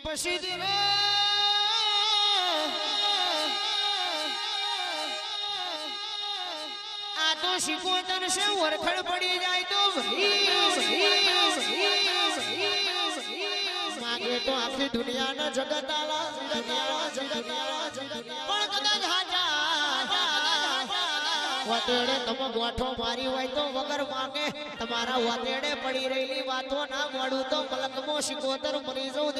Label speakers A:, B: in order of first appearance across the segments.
A: પછી આ તો શિકોતર છે ઓરખડ પડી જાય તો માગે તો આખી દુનિયાના જગત આલા પણ કદાચ વાતેડે તમે ગોઠો મારી હોય તો વગર માગે તમારા વાતેડે પડી રહેલી વાતો ના મળું તો મલકમો શિકોતર મરી જવું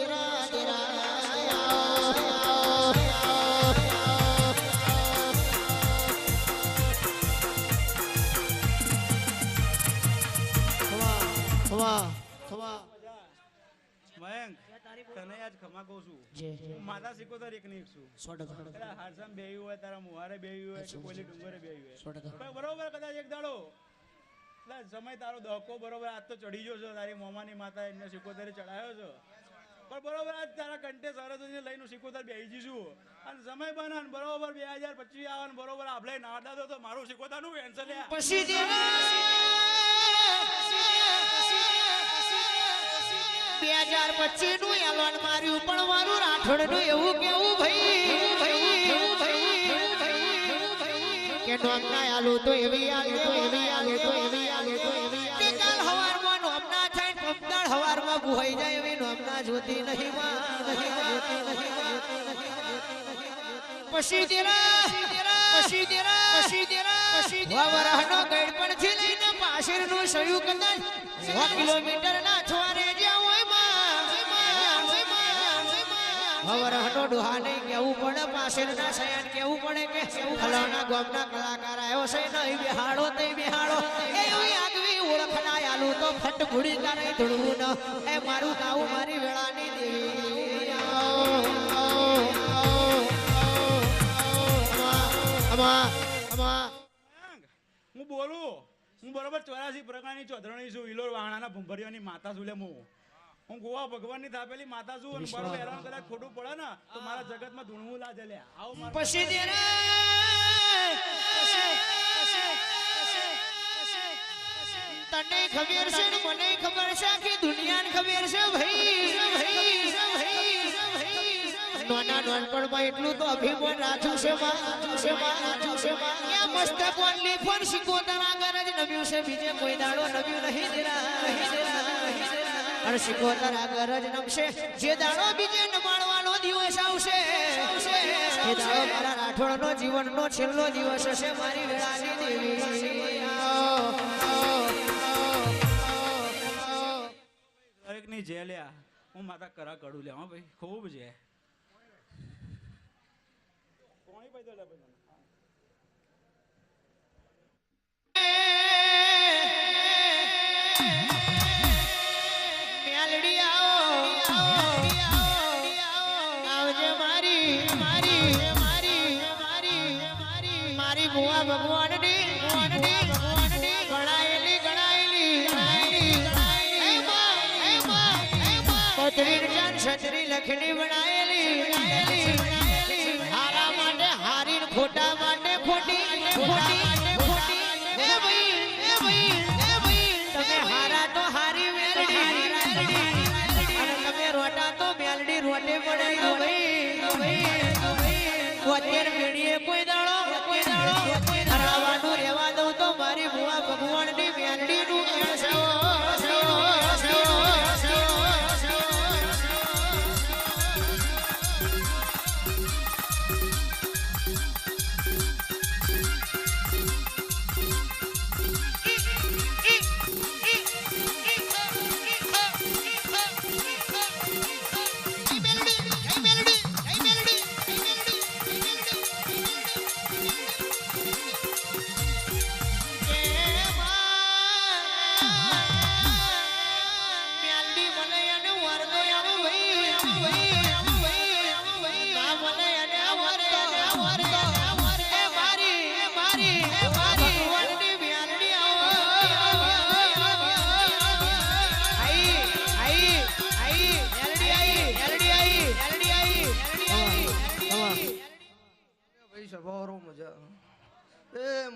B: તને આજ ખમા કહું છું માતા શીખોતર એક ને એક છું હારસામ બેહ્યું હોય તારા મુહારે બેહ્યું હોય કે કોઈલી ડુંગરે બેહ્યું હોય બરોબર કદાચ એક દાડો સમય તારો દહકો બરોબર આજ તો ચડી ગયો છો તારી મોમાની માતા એને શીખોતરે ચડાયો છો પણ બરોબર આજ તારા કંઠે સરસ્વતીને લઈને શીખોતર બેહી જઈશું અને સમય બનાન બરોબર 2025 આવે બરોબર આપણે ના દાદો તો મારું શીખોતરનું કેન્સલ પછી
A: 2025 નું એલાન માર્યું પણ મારું રાઠોડ નું એવું કેવું કે નોમના આલુ તો એવી આલે તે કાલ હવારમાં નોમના થાય પમદાળ હવારમાં ગુહાઈ જાય એવી નોમના જોતી નહીં પછી વરહનો ગઈડ પણ થી લઈને પાછળનું સયું કદાચ 100 કિલોમીટર ના છવારે જ્યાં હવરહનો ડોહા નહીં કેવું પડે પાછળના સયાન કેવું પડે કે ફલાણા ગામના કલાકાર આવ્યો છે નહીં બેહાડો તે બેહાડો એવી આગવી ઓળખના આલુ તો ફટ ભૂડી કરે ધૂળવું ન એ મારું ગાવું મારી વેળાની દેવી
B: હું બોલું હું બરોબર 84 પ્રકારની ચોધરણી છું ઇલોર વાહણાના ભંભરીઓની માતા છું હું ગોવા ભગવાનની થાપેલી માતા છું અને બરોબર હેરાન કદાચ ખોટું પડે ને તો મારા જગતમાં ધૂણવું લાજે લે આવો
A: પછી તને ખબર છે ને મને ખબર છે કે દુનિયાને ખબર છે ભાઈ નાના નાનપણમાં એટલું તો અભિમાન રાખ્યું છે માં મસ્ત કોનલી ફોન શીખોતર આગળ જ નમ્યું છે બીજે કોઈ દાડો નમ્યું નહીં અને શીખોતર આગળ જ નમશે જે દાડો બીજે નમાડવાનો દિવસ આવશે એ દાડો મારા રાઠોડનો જીવનનો છેલ્લો દિવસ હશે મારી વેળાની દેવી
B: દરેકની જેલ્યા હું માતા કરા કડું લે હા ભાઈ ખૂબ છે કોણી ભાઈ તો લે ભાઈ
A: ભગવાનની છત્રી લખણી બનાયેલી હારા માટે હારી ખોટા માટે ખોટી તમે હારા તો હારી મેલડી અને તમે રોટા તો મેલડી રોટે પડે અત્યારે મેળીએ કોઈ દાડો હરાવાનું રહેવા દઉં તો મારી ભુવા ભગવાનની મેલડીનું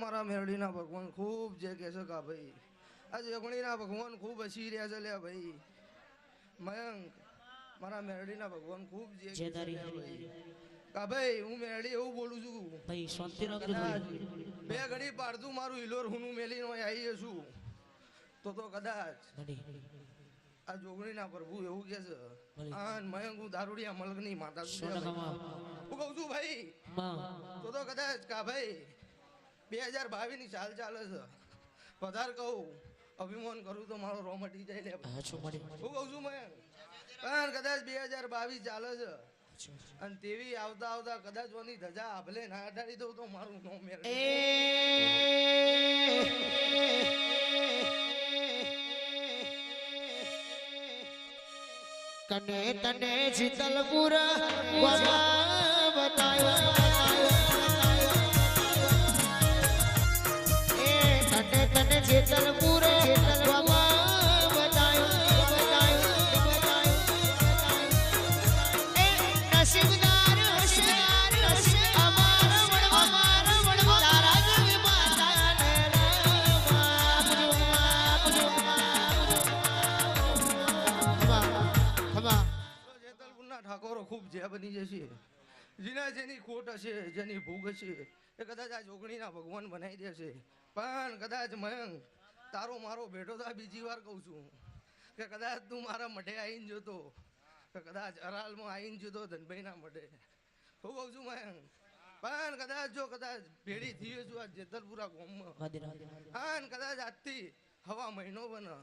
C: મારા મેરડીના ભગવાન ખૂબ જે કહે છે કા ભાઈ આ જોગણીના ભગવાન ખૂબ હસી રહ્યા છે લે ભાઈ મયંક મારા મેરડીના ભગવાન ખૂબ જે
A: જે તારી
C: કા ભાઈ હું મેરડી એવું બોલું છું
A: ભાઈ શાંતિ રાખજો
C: કદાચ
A: થોડી.
C: બે ઘડી પાડતું મારું હિલોર હુનું મેલીને અહીં આવી છું તો કદાચ આ જોગણીના પ્રભુ એવું કે છે આન મયંક હું દારૂડિયા મલકની માતા છું હું કહું છું ભાઈ તો કદાચ કા ભાઈ 2022 ની સાલ ચાલે છે વધારે કહું અભિમાન કરું તો મારો રો મટી જાય લે હું કહું છું મયંક પણ કદાચ 2022 ચાલે છે અને તેવી આવતા આવતા કદાચ ઓની ધજા આભલે ના અડાડી દઉં તો મારું નો મેળ
A: કને તને શીતલપુર બતાયો એ કને તને શીતલપુર
C: ઠાકોરો ખૂબ જે બની જશે જેના જેની ખોટ હશે જેની ભૂખ હશે એ કદાચ આ જોગણીના ભગવાન બનાવી દેશે પણ કદાચ મયંક તારો મારો બેઠો તો બીજી વાર કહું છું કે કદાચ તું મારા મઢે આવીને જોતો કે કદાચ અરાલમાં આવીને જોતો ધનભાઈના મઢે હું કહું છું મયંક પણ કદાચ જો કદાચ ભેડી થઈએ છું આ જેતલપુરા ગામમાં હા કદાચ આજથી હવા મહિનો બને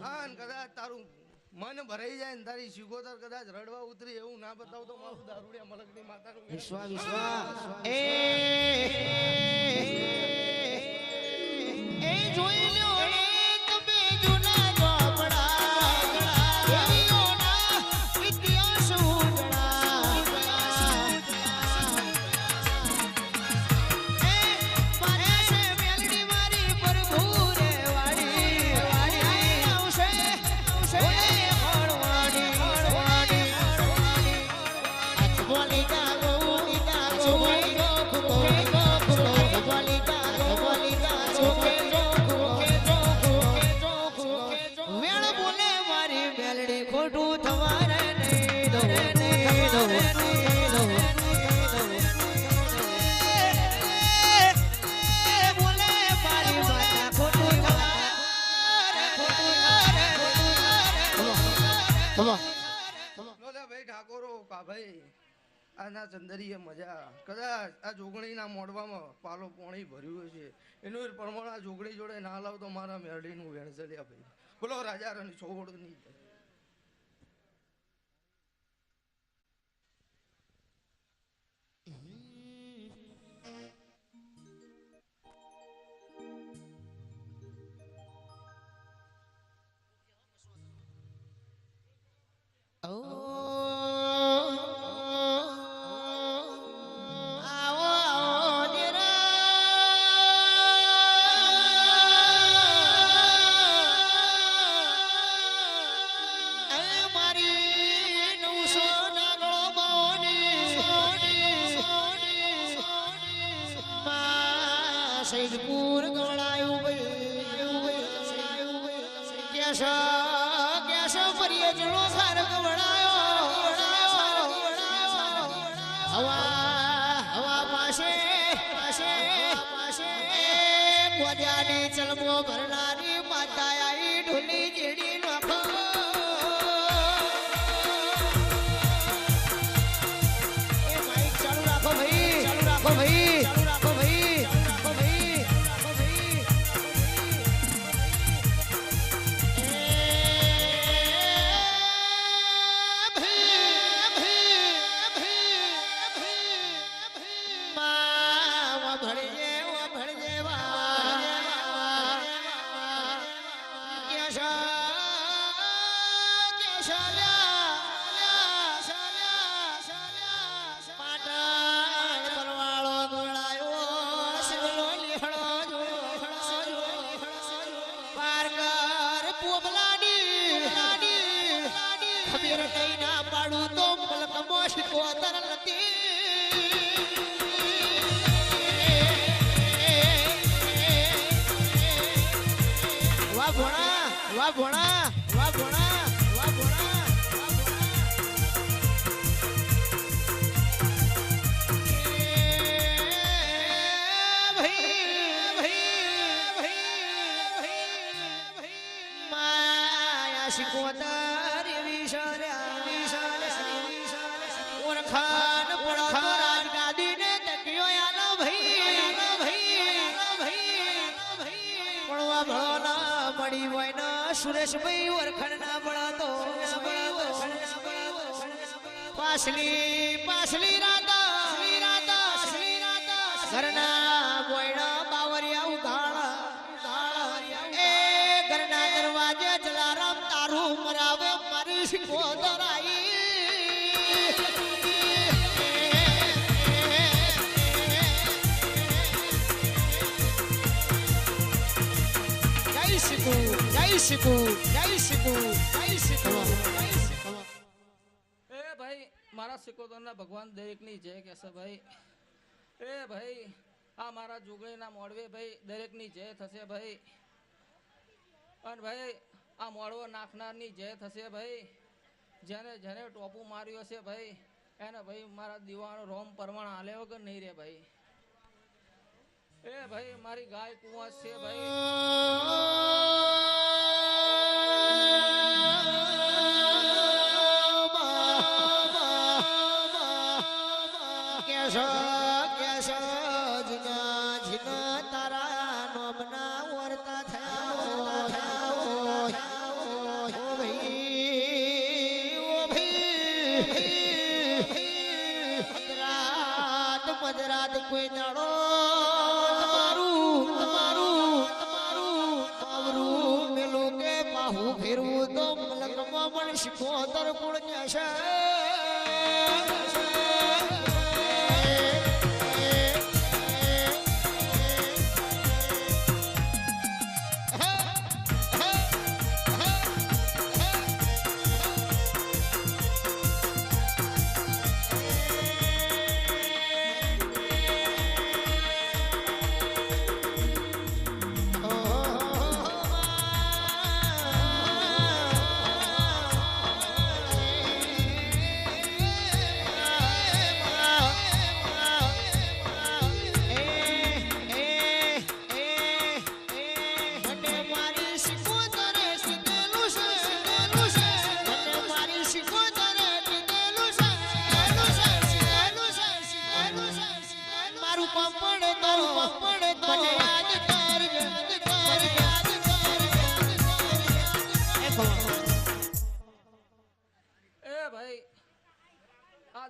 C: હા કદાચ તારું મન ભરાઈ જાય ને તારી શિકોતર કદાચ રડવા ઉતરી એવું ના બતાવ તો મારું દારૂડિયા મલકની માતાનું
A: વિશ્વા એ જોઈ લ્યો રે તમે જૂના ચોપડા એઓના ઇતિહાસ ઉજળા એ મારે છે મેલડી મારી પ્રભુ રે વાડી આવશે
C: ભાઈ ઠાકોરો કા ભાઈ આના ચંદરીએ મજા કદાચ આ જોગણીના મોડવામાં પાલો પોણી ભર્યું છે એનું પ્રમાણ આ જોગણી જોડે ના લાવ તો મારા મેરડીનું વેણ ચલ્યા ભાઈ બોલો રાજા રાની છોડની સૈદપુર ગવડાયું કેશ ફરીએ જણો સાર ગવડાયો હવા પાસે ગોડિયાની ચલમો ભરનારી માતા આઈ ઢોલી જેડી નાખો એ માઈક ચાલુ રાખો ભાઈ વાહ ભોણા
A: મળી હોય ને સુરેશભાઈ ઓળખણ ના બળતો પાછલી રાતા ઘરના બોયણા બાવરિયા ઉઘાડા એ ઘરના દરવાજે જલારામ તારું મરાવે મારી શિકોદરાઈ
D: એ ભાઈ મારા સિકોતરના ભગવાન દરેકની જય કહેશે ભાઈ એ ભાઈ આ મારા જોગણીના મોડવે ભાઈ દરેકની જય થશે ભાઈ અને ભાઈ આ મોડવો નાખનારની જય થશે ભાઈ જેને જેને ટોપું માર્યું હશે ભાઈ એને ભાઈ મારા દીવાનો રોમ પરમાણ હાલે વગર નહીં રે ભાઈ એ ભાઈ મારી ગાય કુંવર છે ભાઈ
A: મજરાત કોઈ દાડો તમારું મેલું કે બાહુ ફેરવું તો મલકમાં પણ શિકોતર ગુણ જશે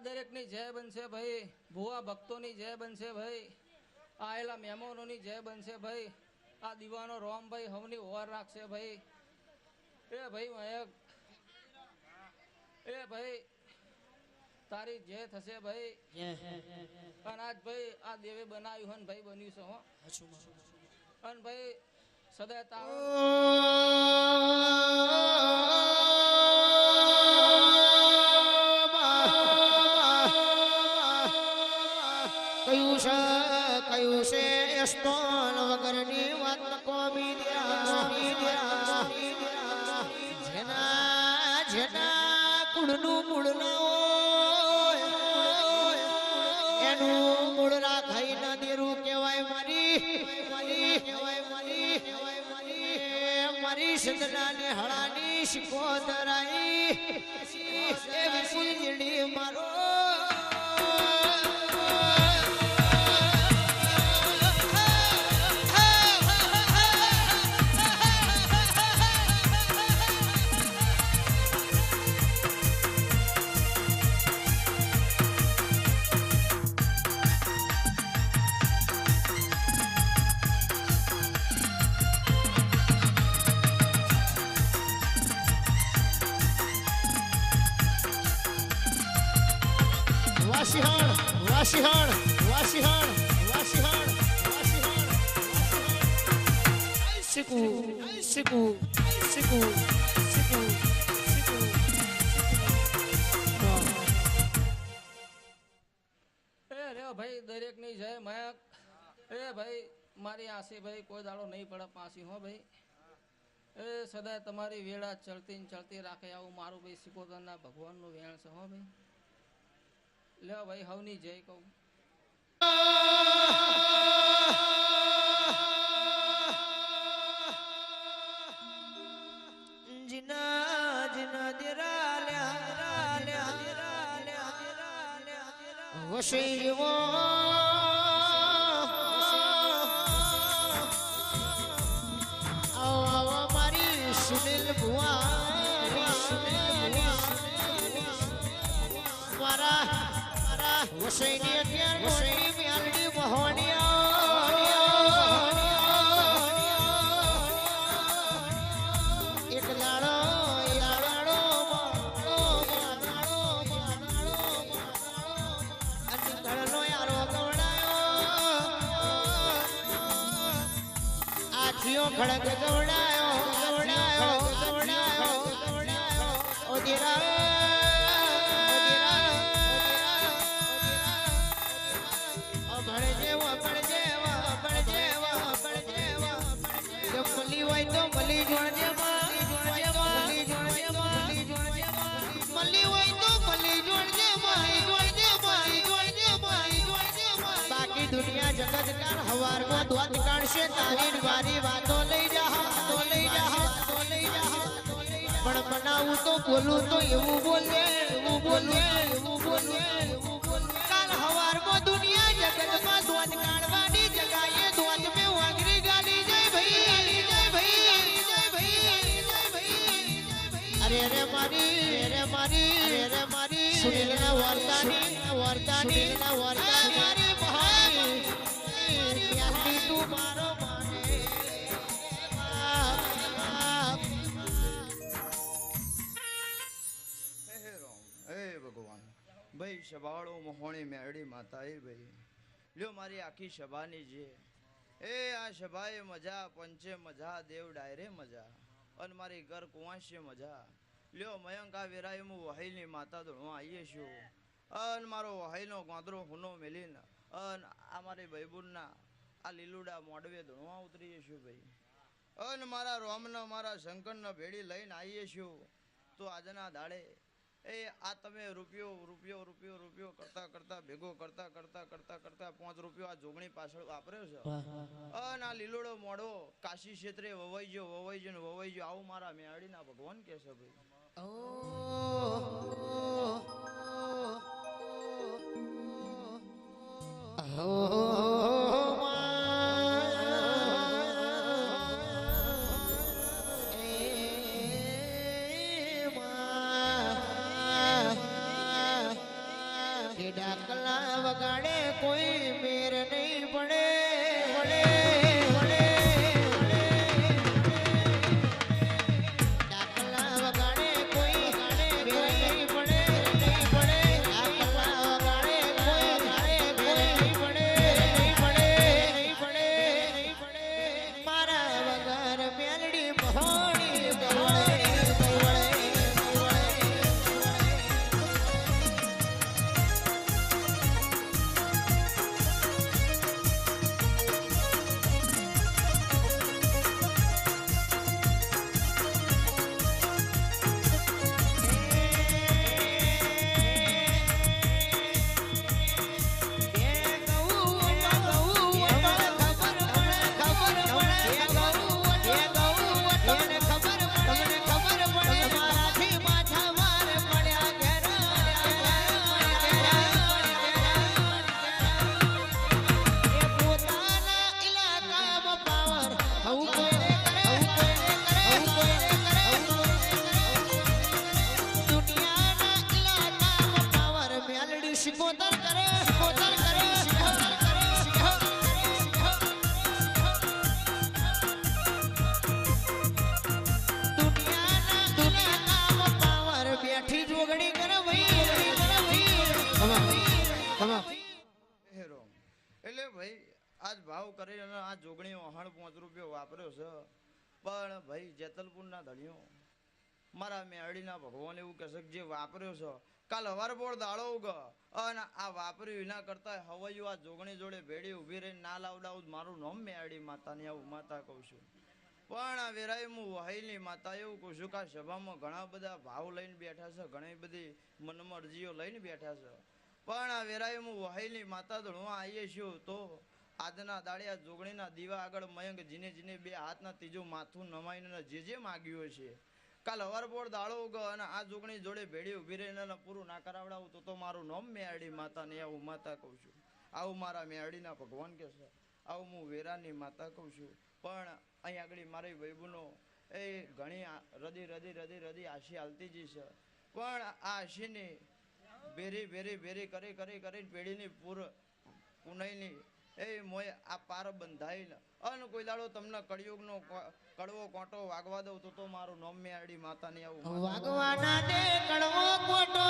D: દરેકની જય બનશે ભાઈ ભુવા ભક્તોની જય બનશે ભાઈ આયેલા મહેમાનોની જય બનશે ભાઈ આ દીવાનો રોમ ભાઈ હવની ઓર રાખશે ભાઈ એ ભાઈ મયક એ ભાઈ તારી જય થશે ભાઈ અને આજ ભાઈ આ દેવે બનાવ્યું હન ભાઈ બન્યું છે હો અને ભાઈ સદાય તારો કયું છે સ્તોન વગરની વાત કોમી જેના કુળનું મૂળ ના હોય એનું મૂળ રાખાઈ ન દેરું કહેવાય મારી સદનાની હળાની શિકોતરાઈ એ વિપુલ જીડી મારો ભાઈ દરેક ની જય મયક એ ભાઈ મારી આસી ભાઈ કોઈ દાડો નહીં પડે પાછી હો ભાઈ એ સદાય તમારી વેળા ચલતી ને ચલતી રાખે આવું મારું ભાઈ સિકોતરના ભગવાનનું વેણ છે હો ભાઈ લે ભાઈ હવની જય કહું વસૈવો આવો મારી
A: મારા વસઈની અગિયાર મોટી મ્યાલડી મહોણિયા એક લાડો ઘરનો યારો ગવડાયો આખીઓ ખડક ગવડાયો ઓદીરા મલી હોય તો મલી જોડજે મલી હોય તો મલી જોડજે બાકી દુનિયા જગત કાળ હવારમાં ધ્વત કાઢશે તારી વારી વાતો લઈ જા પણ બનાવું તો બોલું તો એવું બોલે કાલ હવારમાં દુનિયા જગતમાં ધ્વત કાઢવાની જગાએ ધ્વત મેં વાગરી ગાડી જય ભાઈ અરે મારી સુનિલના વર્તાની મારી ભાઈ યાદી તું મારો માને
C: હે ભગવાન ભાઈ શબાળો મોહણી મેરડી માતા એ ભાઈ લ્યો મારી આખી શબાની જે એ આ શબાએ મજા પંચે મજા દેવ ડાયરે મજા અને મારી ઘર કુંવાશે મજા લ્યો મયંક આ વેરાય હું વહાઈની માતા ધોણવા આવીએ છું અન મારો વહાઈનો ગોંદરો હુનો મેલીને અન આ મારી ભાઈબુનના આ લીલુડા મોડવે ધોણવા ઉતરીએ છું ભાઈ અન મારા રોમના મારા શંકરના ભેડી લઈને આવીએ છું તો આજના દાડે એ આ તમે રૂપિયો કરતા ભેગો કરતા 5 રૂપિયો આ જોગણી પાછળ વાપર્યો છે અને આ લીલોડો મોડો કાશી ક્ષેત્રે વવાઈ ગયો આવું મારા મેળીના ભગવાન કે છે ભાઈ
A: ડાકલા વગાડે કોઈ મેર નહીં પડે ડાકલા વગાડે કોઈ મેર નહીં પડે ડાકલા વગાડે કોઈ મેર નહીં પડે મારા વગર મેલડી મહોણી શિકોતર કરે દુનિયાના પાવર બેઠી જોગણી કરે ભાઈ
C: એટલે ભાઈ આજ ભાવ કરી અને આ જોગણી 5 રૂપિયો વાપર્યો છે પણ ભાઈ જેતલપુરના ધણીઓ મારા મેળીના ભગવાન એવું કહેશે જે વાપર્યો છે કાલ હવાર બોળ દાડો ઉગ અને આ વાપર્યું એના કરતા હવાયું આ જોગણી જોડે ભેડી ઊભી રહીને ના લાવડાવું મારું નામ મેળી માતાની આવું માતા કહું છું પણ આ વેરાય હું વહાઈની માતા એવું કહું છું કે આ સભામાં ઘણા બધા ભાવ લઈને બેઠા છે ઘણી બધી મનમરજીઓ લઈને બેઠા છે પણ આ વેરાય હું વહાઈની માતા ધણવા આવીએ છું તો આજના દાડિયા જોગણીના દીવા આગળ મયંક જીને 2 હાથના ત્રીજું માથું નમાઈને જે માગ્યું છે કાલ હવાર બોર દાડો ઉગ અને આ જોગણી જોડે ભેડી ઊભી રહીને પૂરું ના કરાવડાવું તો મારું નામ મેળી માતા ને આવું માતા કહું છું આવું મારા મેળીના ભગવાન કે છે આવું હું વેરાની માતા કહું છું પણ અહીં આગળ મારી વૈબુનો
E: એ ઘણી રદી આશી હાલતી જ છે પણ આ આશીની ભેરી કરી પેઢીની પુનઈની એ મોય આ પાર બંધાઈને અને કોઈ દાડો તમને કળિયુગનો કડવો કોટો વાગવા દઉં તો મારું નોમ મેળી માતાની આવું
A: વાગવાના દે કડવો કોટો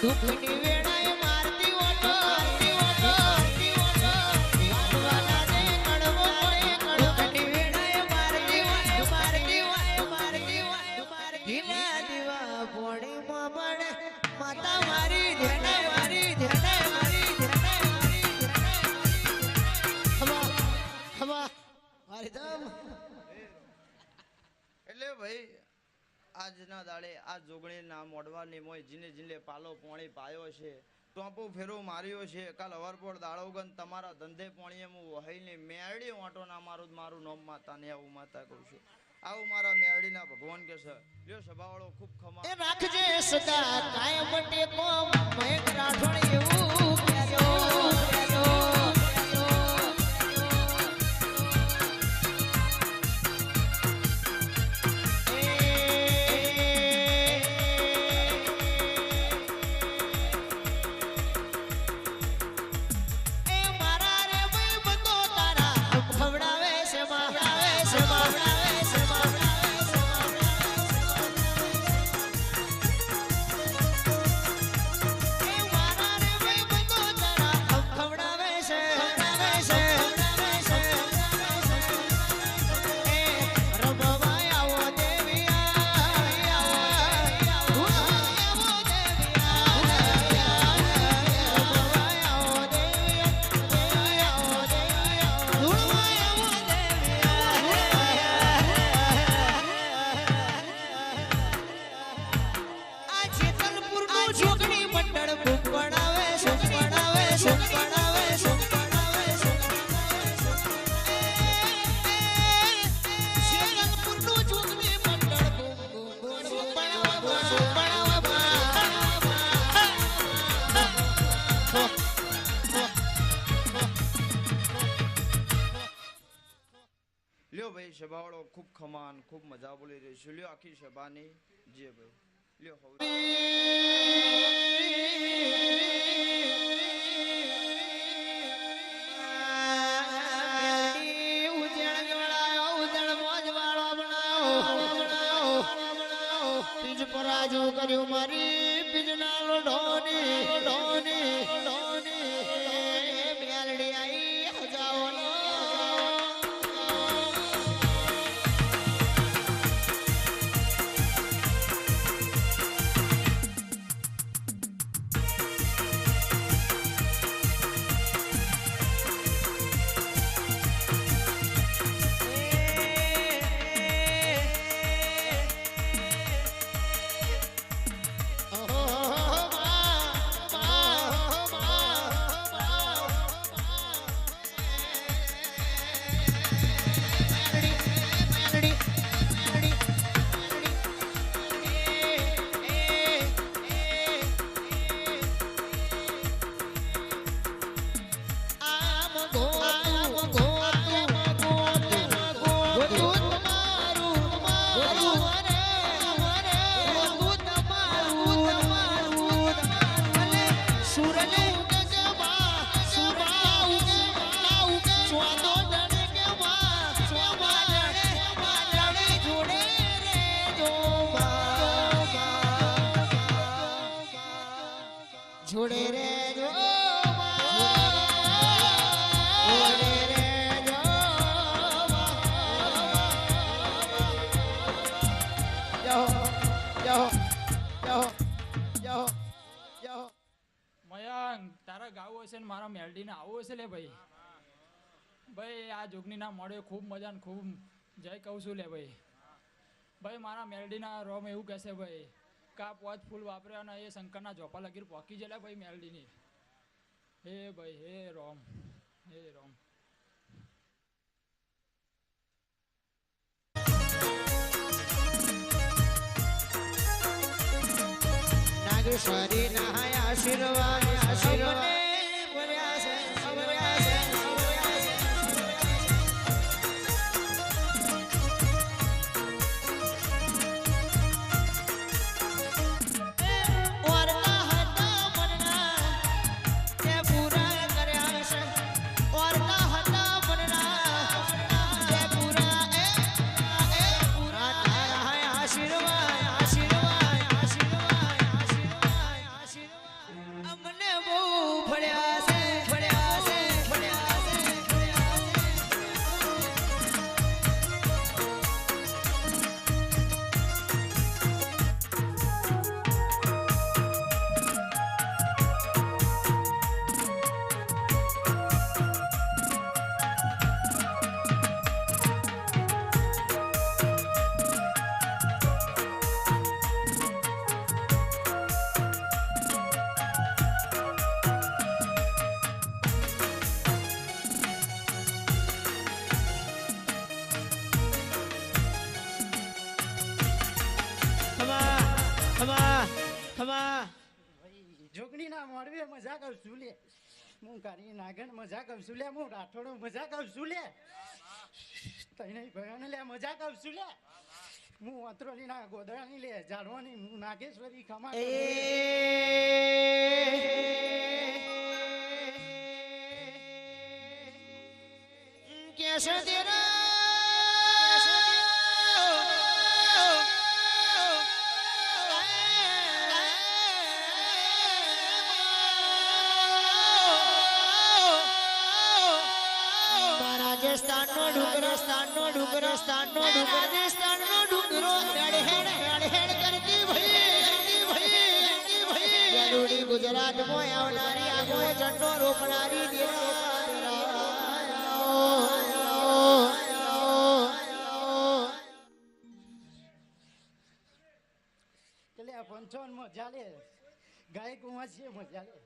A: દુઃખની વેળાએ મારતી ઓટો વાગવાના દે કડવો દુઃખની વેળાએ મારતી દીવા દીવા પોણીમાં મળે માતા મારી ધેડે મારી
E: એટલે ભાઈ આજના દાડે આ જોગણીના મોડવાની મોય જીને પાલો પોણી પાયો છે ટોપો ફેરો માર્યો છે કાલ અવરપોર દાડોગન તમારા ધંધે પોણીએ હું વહાઈને મેરડી ઓટો ના મારું નામ માતાને આવું માતા કહું છું આવું મારા મેરડીના ભગવાન કે છે લ્યો સભાવાળો ખૂબ ખમા
A: એ રાખજે સદા કાયમ ટેકો મહેક રાઠોડ એવું કહેજો
E: સભાવાળો ખૂબ ખમાન ખૂબ મજા બોલી રહી છે લ્યો આખી સભાની જે ભાઈ લ્યો
A: પરાજુ કર્યું મારી બીજના લોઢોની મેલડી આઈ હજાવાનો જોડે રે જો
D: મયંક તારા ગાવું હશે ને મારા મેલડીને આવું હશે લે ભાઈ આ જોગણીના મોડે ખૂબ મજા ને ખૂબ જય કહું છું લે ભાઈ મારા મેલડીના રોમ એવું કહેશે ભાઈ કા પોચ ફૂલ વાપર્યા અને એ શંકરના ઝોપા લગીર પોકી જેલા ભાઈ મેલડીની હે ભાઈ હે રોમ
A: નાગેશ્વરી ના આશીર્વાદ ખમા ખમા
F: જોગણી ના મોડવે મજા કરું છું લે હું કારી નાગણ મજા કરું છું લે હું રાઠોડો મજા કરું છું લે તઈને ભગવાન લે મજા કરું છું લે હું અતરોલી ના ગોદડાની લે જાડવાની હું નાગેશ્વરી ખમા
A: કેસે તેરા રાજસ્થાનનો ડુંગર રાજસ્થાનનો ડુંગરો હેડ કરતી ભાઈ ગુજરાતમાં આવનારી આગળ ઝંડો રોપનારી
F: પંચાવન મજા લે ગાય કુંવા છે મજા લે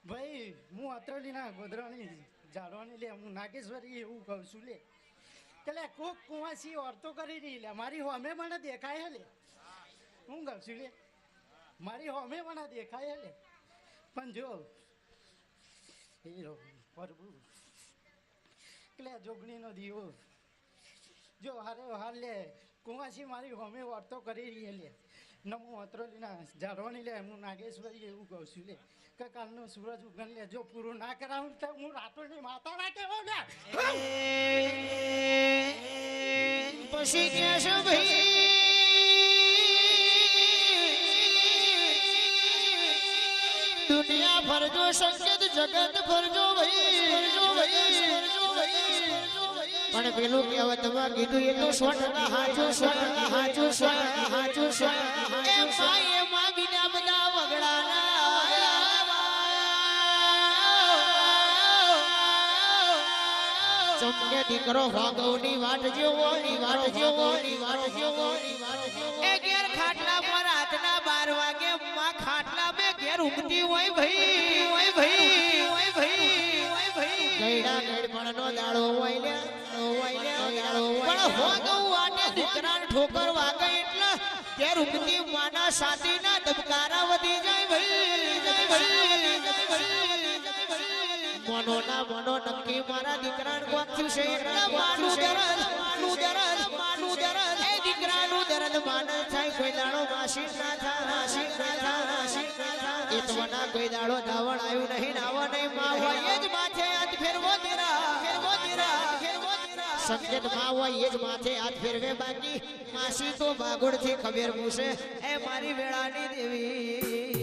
F: ભાઈ હું અતરલી ના ગોધરાની જાડવાની લે હું નાગેશ્વરી એવું કહું છું લે એટલે કોક કુંવાસી ઓરતો કરી રહી લે મારી હોમે મને દેખાય લે હું કહું છું લે મારી હોમે મને દેખાય લે પણ જો હીરો પ્રભુ એટલે જોગણીનો દીવો જો હારે હાર લે કુંવાસી મારી હોમે ઓરતો કરી રહી લે ન હું અતરોલીના જાડવાની લે હું નાગેશ્વરી એવું કહું છું લે કે કાલનો સૂરજ ઉગન લે જો પૂરું ના કરાવું તો હું રાતોની માતા ના કહેવાય લે
A: પછી કે છે ભાઈ દુનિયા ફરજો સંકેત જગત ફરજો ભાઈ પણ પેલું કહેવતમાં કીધું એ તો 100% હાચું એ માં બીજા બધા વગડાના ચમકે દીકરો ભાગવની વાટ જેવો એ ઘેર ખાટલા પર રાતના 12 વાગે માં ખાટલા બે ઘેર ઊંઘતી હોય ભાઈ ગઈડા ગઈડપણનો દાડો હોય લે પણ હોગવ વાટે દીકરાને ઠોકર વાગે એટલે ઘેર ઊંઘતી માના સાતીના ધબકારા વધી જાય ભાઈ મનો નક્કી મારા દીકરાને કોક થયું છે એટલે માનું દરદ એ દીકરાનું દરદ માને થાય કોઈ દાડો માસી ના થાય એ તો મના કોઈ દાડો ધાવણ આવ્યું નહીં નાવા નહીં માં હોય જ માથે હાથ ફેરવો તેરા સંકેત માં હોય એ જ માથે હાથ ફેરવે બાકી માસી તો ભાગોળ થી ખબર પૂછે એ મારી વેળાની દેવી